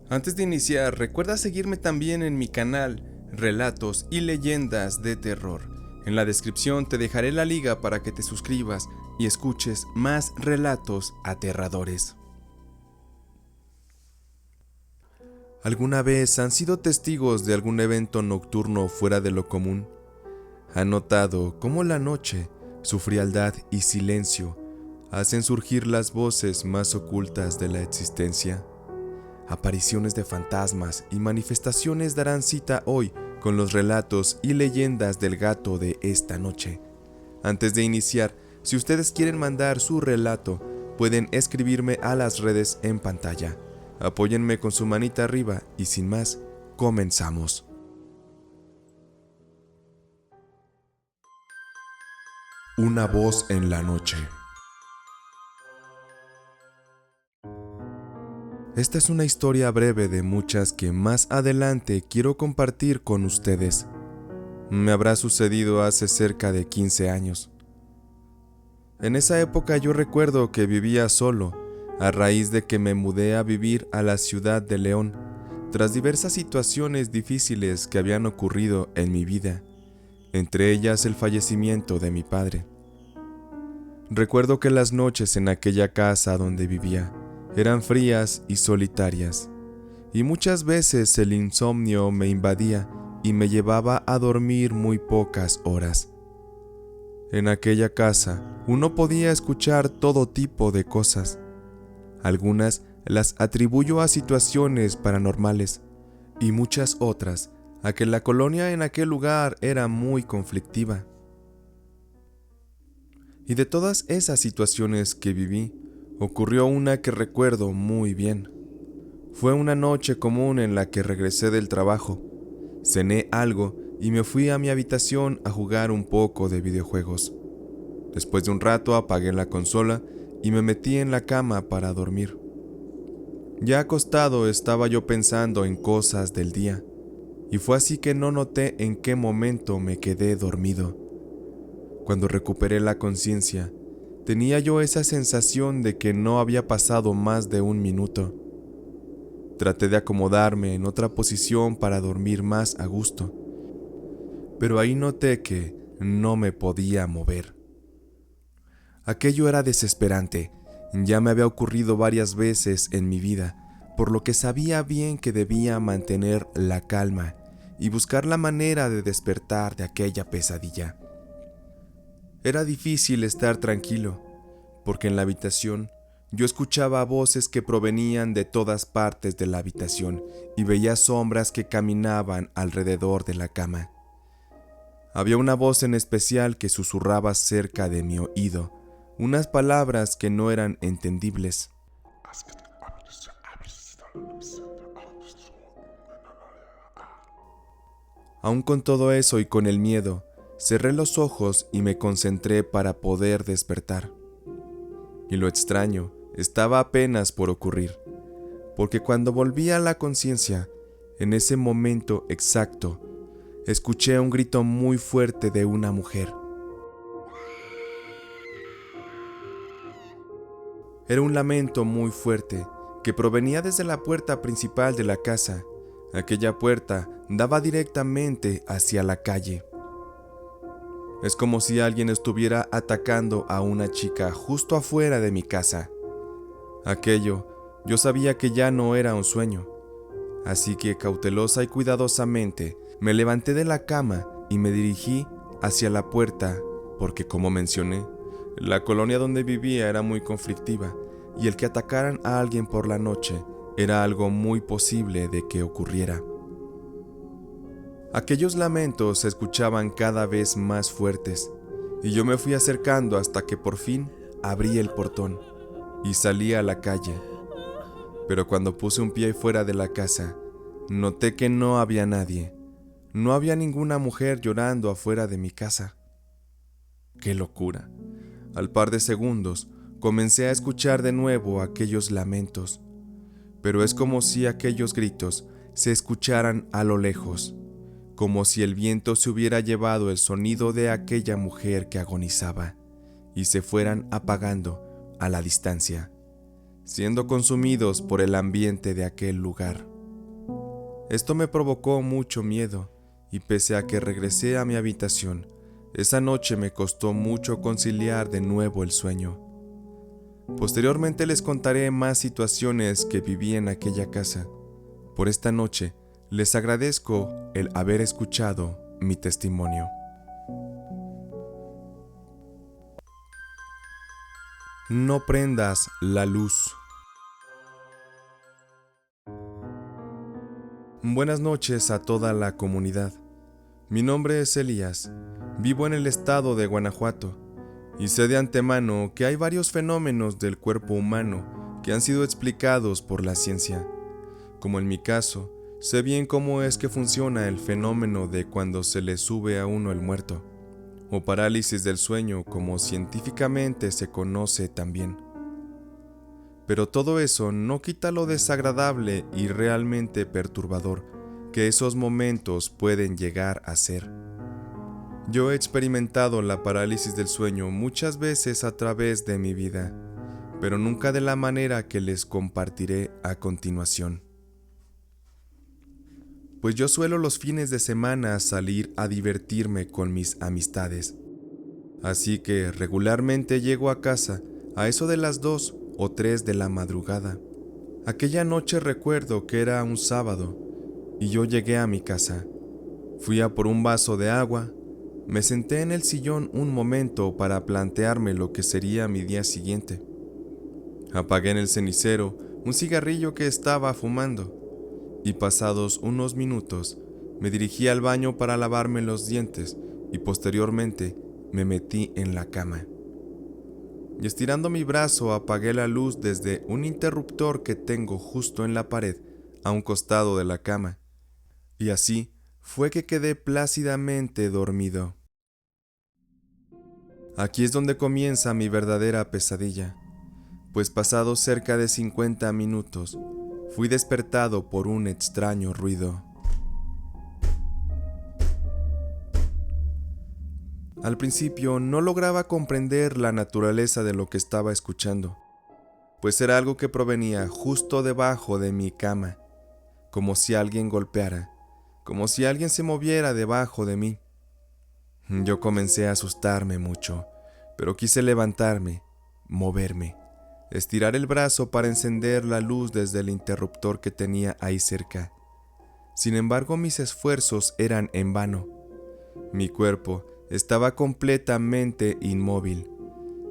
Antes de iniciar, recuerda seguirme también en mi canal Relatos y Leyendas de Terror. En la descripción te dejaré la liga para que te suscribas y escuches más relatos aterradores. ¿Alguna vez han sido testigos de algún evento nocturno fuera de lo común? ¿Han notado cómo la noche, su frialdad y silencio hacen surgir las voces más ocultas de la existencia? Apariciones de fantasmas y manifestaciones darán cita hoy con los relatos y leyendas del gato de esta noche. Antes de iniciar, si ustedes quieren mandar su relato, pueden escribirme a las redes en pantalla. Apóyenme con su manita arriba y sin más, comenzamos. Una voz en la noche. Esta es una historia breve de muchas que más adelante quiero compartir con ustedes. Me habrá sucedido hace cerca de 15 años. En esa época yo recuerdo que vivía solo, a raíz de que me mudé a vivir a la ciudad de León, tras diversas situaciones difíciles que habían ocurrido en mi vida, entre ellas el fallecimiento de mi padre. Recuerdo que las noches en aquella casa donde vivía eran frías y solitarias, y muchas veces el insomnio me invadía y me llevaba a dormir muy pocas horas. En aquella casa uno podía escuchar todo tipo de cosas. Algunas las atribuyo a situaciones paranormales y muchas otras a que la colonia en aquel lugar era muy conflictiva. Y de todas esas situaciones que viví, ocurrió una que recuerdo muy bien. Fue una noche común en la que regresé del trabajo, cené algo y me fui a mi habitación a jugar un poco de videojuegos. Después de un rato apagué la consola y me metí en la cama para dormir. Ya acostado estaba yo pensando en cosas del día, y fue así que no noté en qué momento me quedé dormido. Cuando recuperé la conciencia, tenía yo esa sensación de que no había pasado más de un minuto. Traté de acomodarme en otra posición para dormir más a gusto, pero ahí noté que no me podía mover. Aquello era desesperante, ya me había ocurrido varias veces en mi vida, por lo que sabía bien que debía mantener la calma y buscar la manera de despertar de aquella pesadilla. Era difícil estar tranquilo, porque en la habitación yo escuchaba voces que provenían de todas partes de la habitación y veía sombras que caminaban alrededor de la cama. Había una voz en especial que susurraba cerca de mi oído, unas palabras que no eran entendibles. Aún con todo eso y con el miedo, cerré los ojos y me concentré para poder despertar. Y lo extraño estaba apenas por ocurrir, porque cuando volví a la conciencia, en ese momento exacto, escuché un grito muy fuerte de una mujer. Era un lamento muy fuerte que provenía desde la puerta principal de la casa. Aquella puerta daba directamente hacia la calle. Es como si alguien estuviera atacando a una chica justo afuera de mi casa. Aquello, yo sabía que ya no era un sueño, así que cautelosa y cuidadosamente me levanté de la cama y me dirigí hacia la puerta porque, como mencioné, la colonia donde vivía era muy conflictiva y el que atacaran a alguien por la noche era algo muy posible de que ocurriera. Aquellos lamentos se escuchaban cada vez más fuertes y yo me fui acercando hasta que por fin abrí el portón y salí a la calle. Pero cuando puse un pie fuera de la casa, noté que no había nadie. No había ninguna mujer llorando afuera de mi casa. ¡Qué locura! Al par de segundos, comencé a escuchar de nuevo aquellos lamentos, pero es como si aquellos gritos se escucharan a lo lejos, como si el viento se hubiera llevado el sonido de aquella mujer que agonizaba y se fueran apagando a la distancia, siendo consumidos por el ambiente de aquel lugar. Esto me provocó mucho miedo, y pese a que regresé a mi habitación, esa noche me costó mucho conciliar de nuevo el sueño. Posteriormente les contaré más situaciones que viví en aquella casa. Por esta noche, les agradezco el haber escuchado mi testimonio. No prendas la luz. Buenas noches a toda la comunidad. Mi nombre es Elías. Vivo en el estado de Guanajuato y sé de antemano que hay varios fenómenos del cuerpo humano que han sido explicados por la ciencia. Como en mi caso, sé bien cómo es que funciona el fenómeno de cuando se le sube a uno el muerto, o parálisis del sueño como científicamente se conoce también. Pero todo eso no quita lo desagradable y realmente perturbador que esos momentos pueden llegar a ser. Yo he experimentado la parálisis del sueño muchas veces a través de mi vida, pero nunca de la manera que les compartiré a continuación. Pues yo suelo los fines de semana salir a divertirme con mis amistades. Así que regularmente llego a casa a eso de las 2 o 3 de la madrugada. Aquella noche recuerdo que era un sábado y yo llegué a mi casa. Fui a por un vaso de agua, me senté en el sillón un momento para plantearme lo que sería mi día siguiente. Apagué en el cenicero un cigarrillo que estaba fumando y pasados unos minutos me dirigí al baño para lavarme los dientes y posteriormente me metí en la cama. Y estirando mi brazo apagué la luz desde un interruptor que tengo justo en la pared a un costado de la cama. Y así fue que quedé plácidamente dormido. Aquí es donde comienza mi verdadera pesadilla, pues pasados cerca de 50 minutos, fui despertado por un extraño ruido. Al principio no lograba comprender la naturaleza de lo que estaba escuchando, pues era algo que provenía justo debajo de mi cama, como si alguien golpeara, como si alguien se moviera debajo de mí. Yo comencé a asustarme mucho, pero quise levantarme, moverme, estirar el brazo para encender la luz desde el interruptor que tenía ahí cerca. Sin embargo, mis esfuerzos eran en vano. Mi cuerpo estaba completamente inmóvil.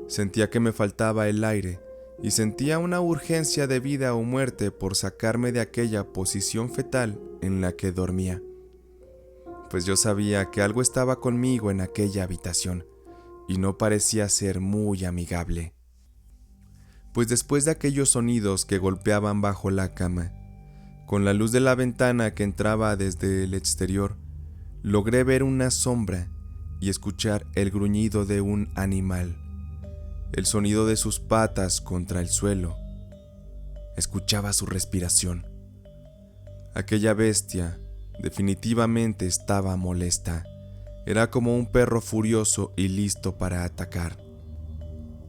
Sentía que me faltaba el aire y sentía una urgencia de vida o muerte por sacarme de aquella posición fetal en la que dormía. Pues yo sabía que algo estaba conmigo en aquella habitación y no parecía ser muy amigable. Pues después de aquellos sonidos que golpeaban bajo la cama, con la luz de la ventana que entraba desde el exterior, logré ver una sombra y escuchar el gruñido de un animal, el sonido de sus patas contra el suelo. Escuchaba su respiración. Aquella bestia definitivamente estaba molesta. Era como un perro furioso y listo para atacar.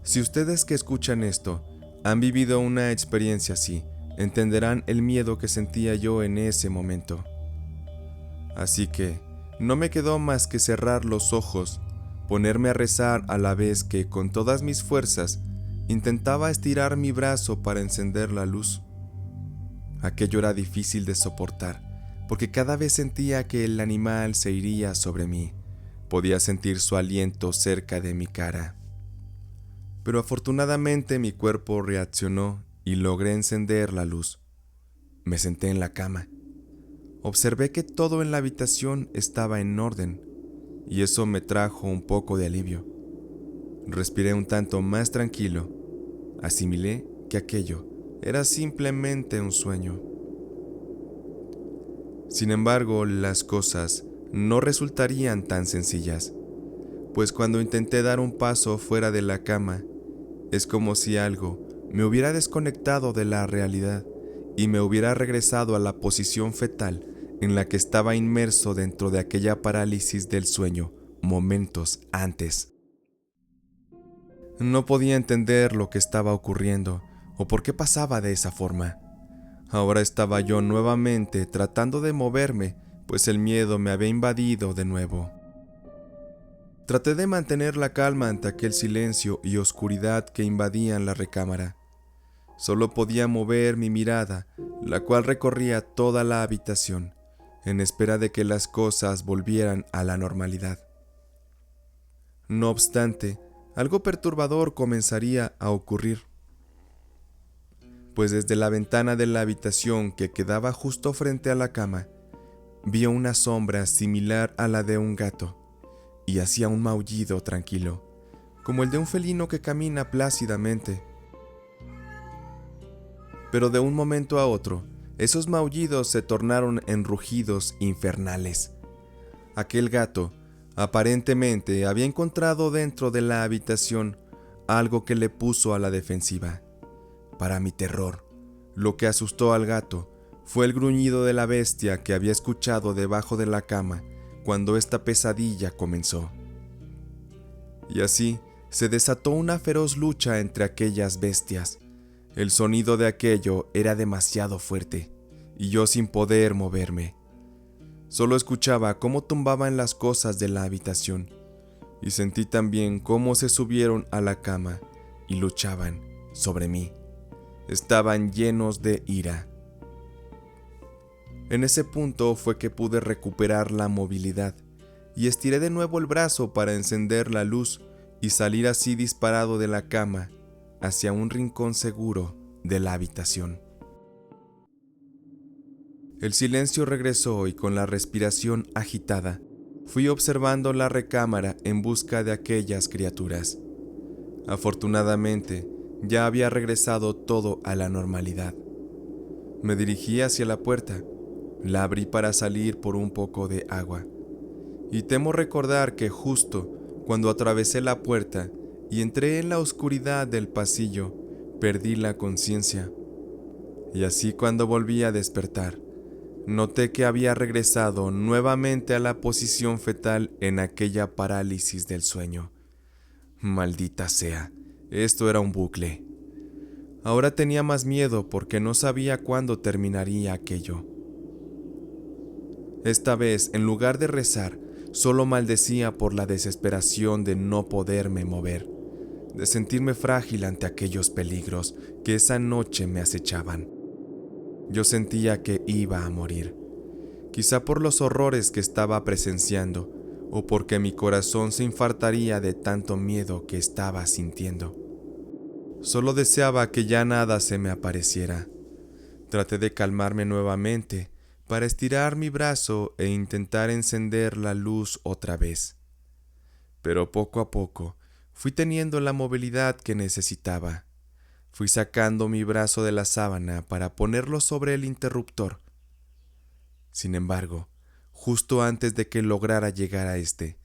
Si ustedes que escuchan esto han vivido una experiencia así, entenderán el miedo que sentía yo en ese momento. Así que no me quedó más que cerrar los ojos, ponerme a rezar a la vez que con todas mis fuerzas intentaba estirar mi brazo para encender la luz. Aquello era difícil de soportar, porque cada vez sentía que el animal se iría sobre mí. Podía sentir su aliento cerca de mi cara. Pero afortunadamente mi cuerpo reaccionó y logré encender la luz. Me senté en la cama. Observé que todo en la habitación estaba en orden, y eso me trajo un poco de alivio. Respiré un tanto más tranquilo. Asimilé que aquello era simplemente un sueño. Sin embargo, las cosas no resultarían tan sencillas, pues cuando intenté dar un paso fuera de la cama, es como si algo me hubiera desconectado de la realidad y me hubiera regresado a la posición fetal en la que estaba inmerso dentro de aquella parálisis del sueño momentos antes. No podía entender lo que estaba ocurriendo o por qué pasaba de esa forma. Ahora estaba yo nuevamente tratando de moverme, pues el miedo me había invadido de nuevo. Traté de mantener la calma ante aquel silencio y oscuridad que invadían la recámara. Solo podía mover mi mirada, la cual recorría toda la habitación, en espera de que las cosas volvieran a la normalidad. No obstante, algo perturbador comenzaría a ocurrir, pues desde la ventana de la habitación que quedaba justo frente a la cama, vi una sombra similar a la de un gato, y hacía un maullido tranquilo, como el de un felino que camina plácidamente. Pero de un momento a otro, esos maullidos se tornaron en rugidos infernales. Aquel gato, aparentemente, había encontrado dentro de la habitación algo que le puso a la defensiva. Para mi terror, lo que asustó al gato fue el gruñido de la bestia que había escuchado debajo de la cama cuando esta pesadilla comenzó. Y así se desató una feroz lucha entre aquellas bestias. El sonido de aquello era demasiado fuerte, y yo sin poder moverme. Solo escuchaba cómo tumbaban las cosas de la habitación, y sentí también cómo se subieron a la cama y luchaban sobre mí. Estaban llenos de ira. En ese punto fue que pude recuperar la movilidad, y estiré de nuevo el brazo para encender la luz y salir así disparado de la cama hacia un rincón seguro de la habitación. El silencio regresó y con la respiración agitada, fui observando la recámara en busca de aquellas criaturas. Afortunadamente, ya había regresado todo a la normalidad. Me dirigí hacia la puerta, la abrí para salir por un poco de agua, y temo recordar que justo cuando atravesé la puerta y entré en la oscuridad del pasillo, perdí la conciencia. Y así cuando volví a despertar, noté que había regresado nuevamente a la posición fetal en aquella parálisis del sueño. Maldita sea, esto era un bucle. Ahora tenía más miedo porque no sabía cuándo terminaría aquello. Esta vez, en lugar de rezar, solo maldecía por la desesperación de no poderme mover, de sentirme frágil ante aquellos peligros que esa noche me acechaban. Yo sentía que iba a morir, quizá por los horrores que estaba presenciando o porque mi corazón se infartaría de tanto miedo que estaba sintiendo. Solo deseaba que ya nada se me apareciera. Traté de calmarme nuevamente para estirar mi brazo e intentar encender la luz otra vez. Pero poco a poco fui teniendo la movilidad que necesitaba. Fui sacando mi brazo de la sábana para ponerlo sobre el interruptor. Sin embargo, justo antes de que lograra llegar a este,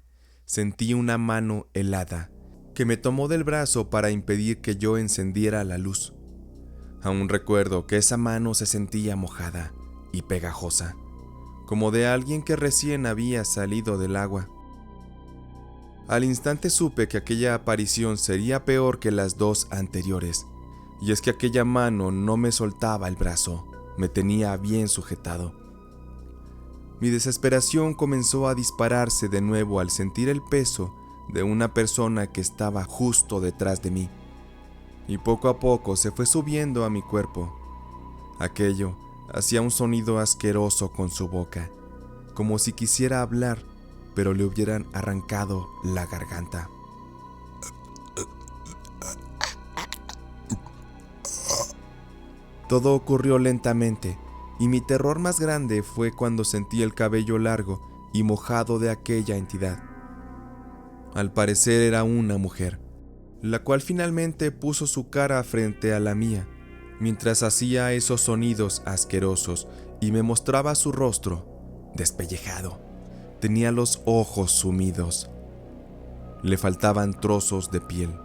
sentí una mano helada que me tomó del brazo para impedir que yo encendiera la luz. Aún recuerdo que esa mano se sentía mojada y pegajosa, como de alguien que recién había salido del agua. Al instante supe que aquella aparición sería peor que las dos anteriores, y es que aquella mano no me soltaba el brazo, me tenía bien sujetado. Mi desesperación comenzó a dispararse de nuevo al sentir el peso de una persona que estaba justo detrás de mí, y poco a poco se fue subiendo a mi cuerpo. Aquello hacía un sonido asqueroso con su boca, como si quisiera hablar, pero le hubieran arrancado la garganta. Todo ocurrió lentamente, y mi terror más grande fue cuando sentí el cabello largo y mojado de aquella entidad. Al parecer era una mujer, la cual finalmente puso su cara frente a la mía, mientras hacía esos sonidos asquerosos y me mostraba su rostro despellejado. Tenía los ojos sumidos. Le faltaban trozos de piel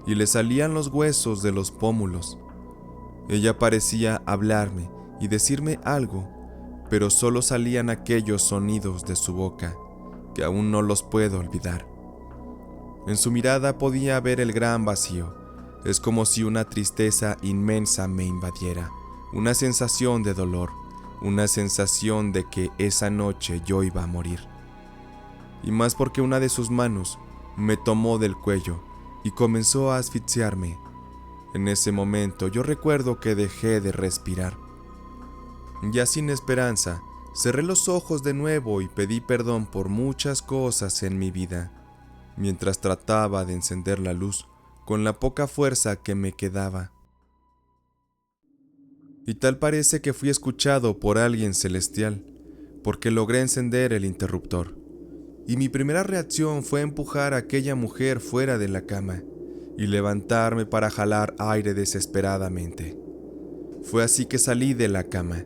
y le salían los huesos de los pómulos. Ella parecía hablarme y decirme algo, pero solo salían aquellos sonidos de su boca, que aún no los puedo olvidar. En su mirada podía ver el gran vacío. Es como si una tristeza inmensa me invadiera, una sensación de dolor, una sensación de que esa noche yo iba a morir. Y más porque una de sus manos me tomó del cuello y comenzó a asfixiarme. En ese momento yo recuerdo que dejé de respirar. Ya sin esperanza, cerré los ojos de nuevo y pedí perdón por muchas cosas en mi vida, mientras trataba de encender la luz con la poca fuerza que me quedaba. Y tal parece que fui escuchado por alguien celestial, porque logré encender el interruptor. Y mi primera reacción fue empujar a aquella mujer fuera de la cama y levantarme para jalar aire desesperadamente. Fue así que salí de la cama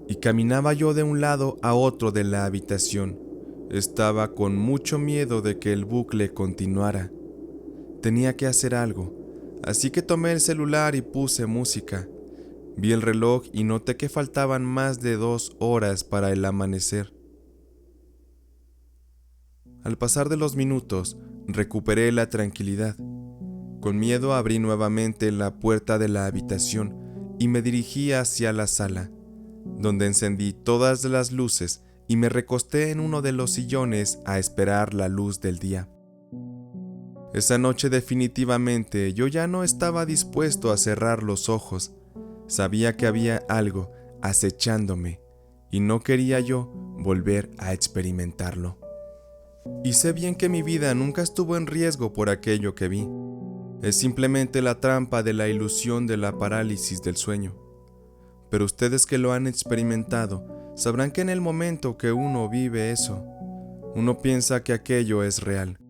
y caminaba yo de un lado a otro de la habitación. Estaba con mucho miedo de que el bucle continuara. Tenía que hacer algo, así que tomé el celular y puse música. Vi el reloj y noté que faltaban más de 2 horas para el amanecer. Al pasar de los minutos, recuperé la tranquilidad. Con miedo abrí nuevamente la puerta de la habitación y me dirigí hacia la sala, donde encendí todas las luces y me recosté en uno de los sillones a esperar la luz del día. Esa noche definitivamente yo ya no estaba dispuesto a cerrar los ojos. Sabía que había algo acechándome y no quería yo volver a experimentarlo. Y sé bien que mi vida nunca estuvo en riesgo por aquello que vi. Es simplemente la trampa de la ilusión de la parálisis del sueño. Pero ustedes que lo han experimentado sabrán que en el momento que uno vive eso, uno piensa que aquello es real,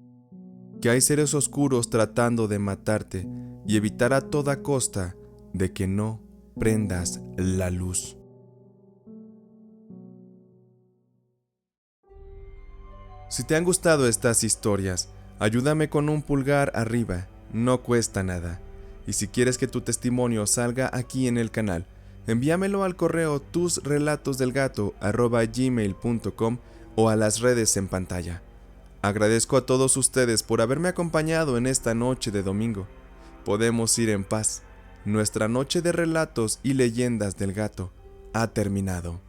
que hay seres oscuros tratando de matarte y evitar a toda costa de que no prendas la luz. Si te han gustado estas historias, ayúdame con un pulgar arriba, no cuesta nada. Y si quieres que tu testimonio salga aquí en el canal, envíamelo al correo tusrelatosdelgato@gmail.com o a las redes en pantalla. Agradezco a todos ustedes por haberme acompañado en esta noche de domingo. Podemos ir en paz. Nuestra noche de relatos y leyendas del gato ha terminado.